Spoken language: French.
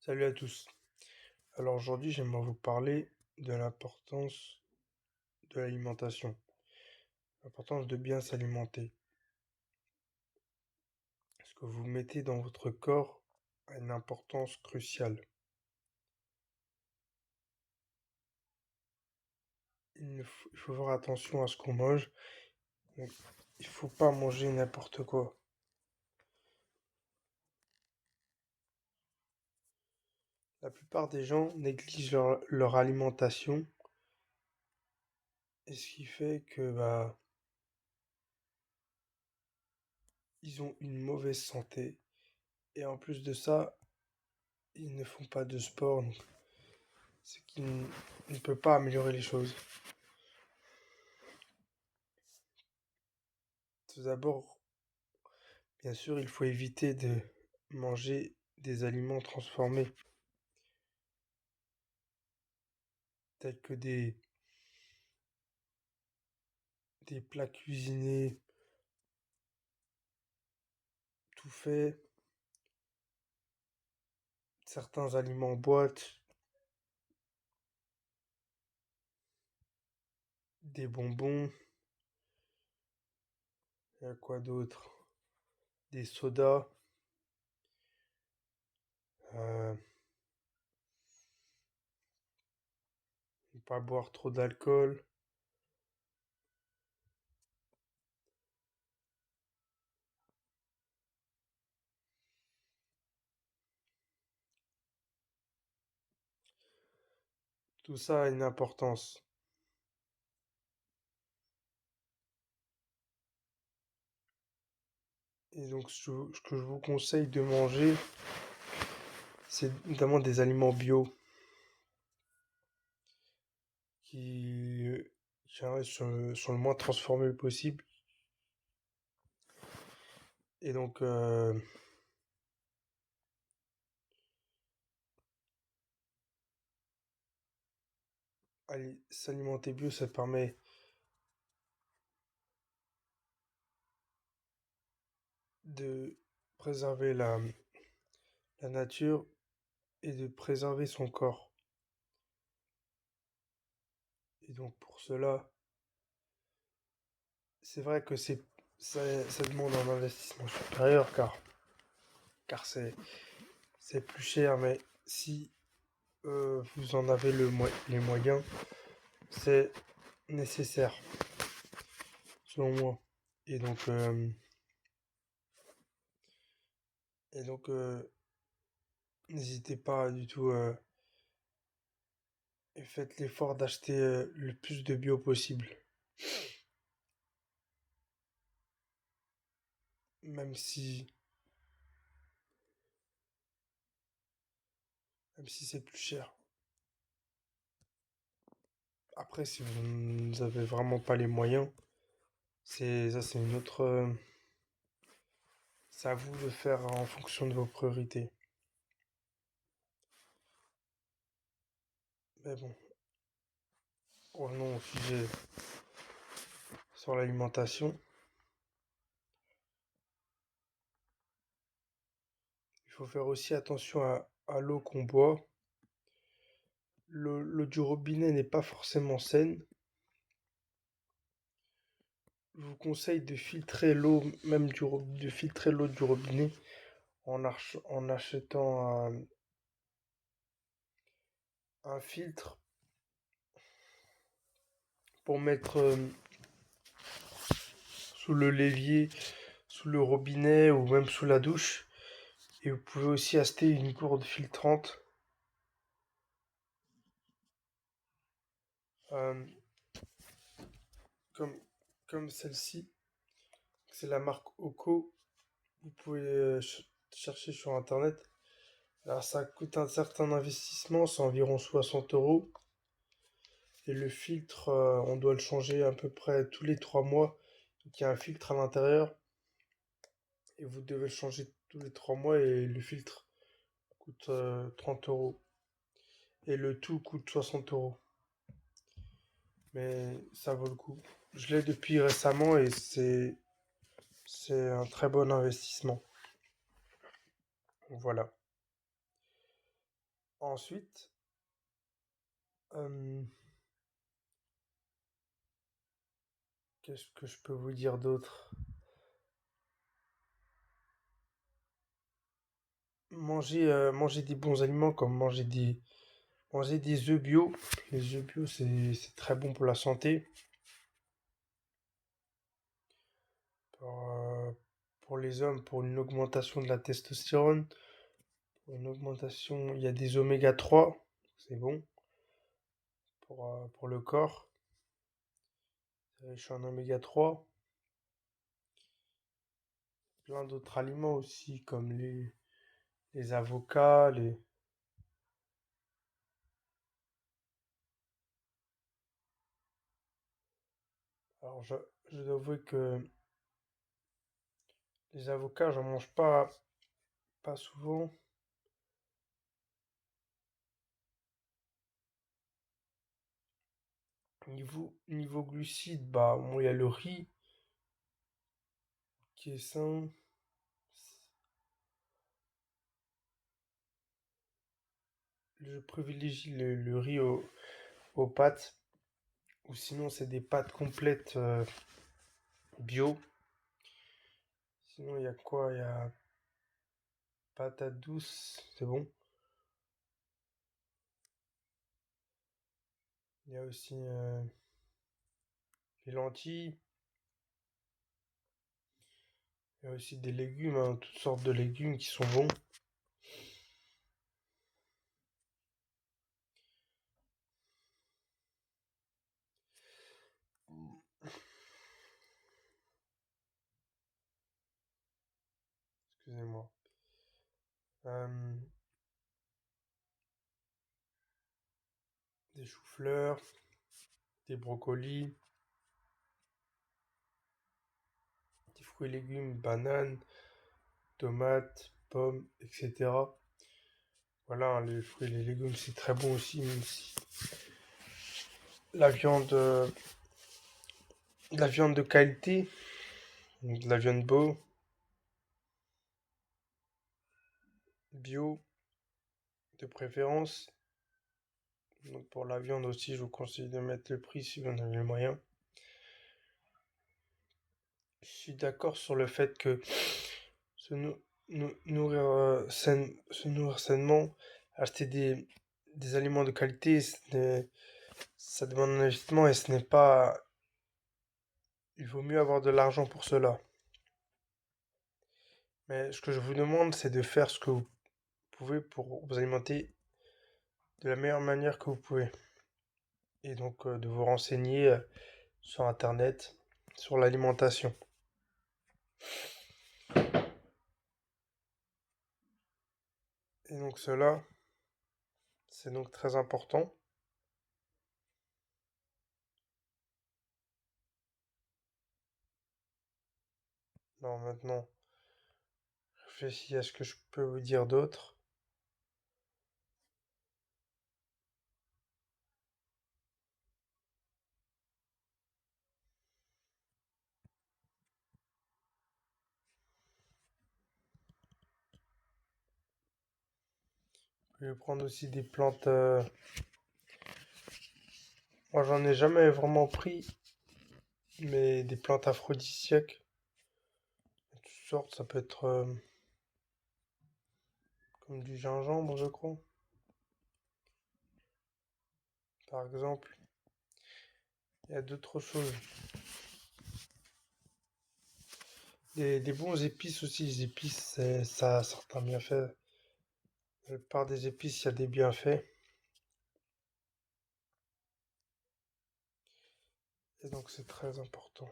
Salut à tous. Alors aujourd'hui, j'aimerais vous parler de l'importance de l'alimentation, l'importance de bien s'alimenter. Ce que vous mettez dans votre corps a une importance cruciale. Il faut faire attention à ce qu'on mange. Donc, il faut pas manger n'importe quoi. La plupart des gens négligent leur alimentation et ce qui fait que ils ont une mauvaise santé et en plus de ça, ils ne font pas de sport, donc c'est qu'ils ne peuvent pas améliorer les choses. Tout d'abord, bien sûr, il faut éviter de manger des aliments transformés, tels que des plats cuisinés tout faits, certains aliments en boîte, des bonbons, quoi d'autre? Des sodas, euh, ne pas boire trop d'alcool. Tout ça a une importance. Et donc, ce que je vous conseille de manger, c'est notamment des aliments bio qui, sont le moins transformés possible. Et donc, s'alimenter bio, ça permet de préserver la nature et de préserver son corps. Et donc pour cela, c'est vrai que ça demande un investissement supérieur car c'est plus cher, mais si vous en avez les moyens, c'est nécessaire, selon moi. Et donc, euh, et donc, n'hésitez pas du tout et faites l'effort d'acheter le plus de bio possible, même si, même si c'est plus cher. Après, si vous n'avez vraiment pas les moyens, c'est une autre. C'est à vous de faire en fonction de vos priorités. Mais bon, revenons au sujet sur l'alimentation. Il faut faire aussi attention à l'eau qu'on boit. L'eau du robinet n'est pas forcément saine. Je vous conseille de filtrer l'eau, de filtrer l'eau du robinet en achetant un filtre pour mettre sous le l'évier, sous le robinet ou même sous la douche. Et vous pouvez aussi acheter une gourde filtrante, euh, comme, comme celle-ci. C'est la marque Oco. Vous pouvez chercher sur internet. Alors ça coûte un certain investissement, c'est environ 60 euros. Et le filtre, on doit le changer à peu près tous les 3 mois. Donc il y a un filtre à l'intérieur et vous devez le changer tous les 3 mois et le filtre coûte 30 euros. Et le tout coûte 60 euros. Mais ça vaut le coup. Je l'ai depuis récemment et c'est un très bon investissement. Voilà. Ensuite, euh, qu'est-ce que je peux vous dire d'autre? Manger des bons aliments comme manger des œufs bio. Les œufs bio, c'est très bon pour la santé. Pour, euh, pour les hommes, pour une augmentation de la testostérone, pour une augmentation, il y a des oméga 3, c'est bon pour le corps. Je suis en oméga 3. Plein d'autres aliments aussi, comme les avocats, les... Alors, je dois avouer que les avocats, j'en mange pas souvent. Niveau glucides, bah, bon, il y a le riz qui est sain. Je privilégie le riz aux pâtes, ou sinon c'est des pâtes complètes bio. Sinon, il y a quoi? Il y a patates douces, c'est bon. Il y a aussi les lentilles. Il y a aussi des légumes, hein, toutes sortes de légumes qui sont bons. Excusez-moi. Euh, des choux-fleurs, des brocolis, des fruits et légumes, bananes, tomates, pommes, etc. Voilà, hein, les fruits et les légumes, c'est très bon aussi, même si la viande, de la viande de qualité, donc de la viande bio, de préférence. Donc pour la viande aussi, je vous conseille de mettre le prix si vous en avez les moyens. Je suis d'accord sur le fait que se nourrir, se nourrir sainement, acheter des aliments de qualité, ça demande un investissement et ce n'est pas... Il vaut mieux avoir de l'argent pour cela. Mais ce que je vous demande, c'est de faire ce que vous pouvez pour vous alimenter de la meilleure manière que vous pouvez. Et donc de vous renseigner sur Internet, sur l'alimentation. Et donc cela, c'est donc très important. Alors maintenant, réfléchis à ce que je peux vous dire d'autre. Je vais prendre aussi des plantes. Moi, j'en ai jamais vraiment pris, mais des plantes aphrodisiaques, de toutes sortes. Ça peut être comme du gingembre, je crois, par exemple. Il y a d'autres choses. Des bons épices aussi. Les épices, ça a certains bienfaits. La plupart des épices, il y a des bienfaits. Et donc, c'est très important.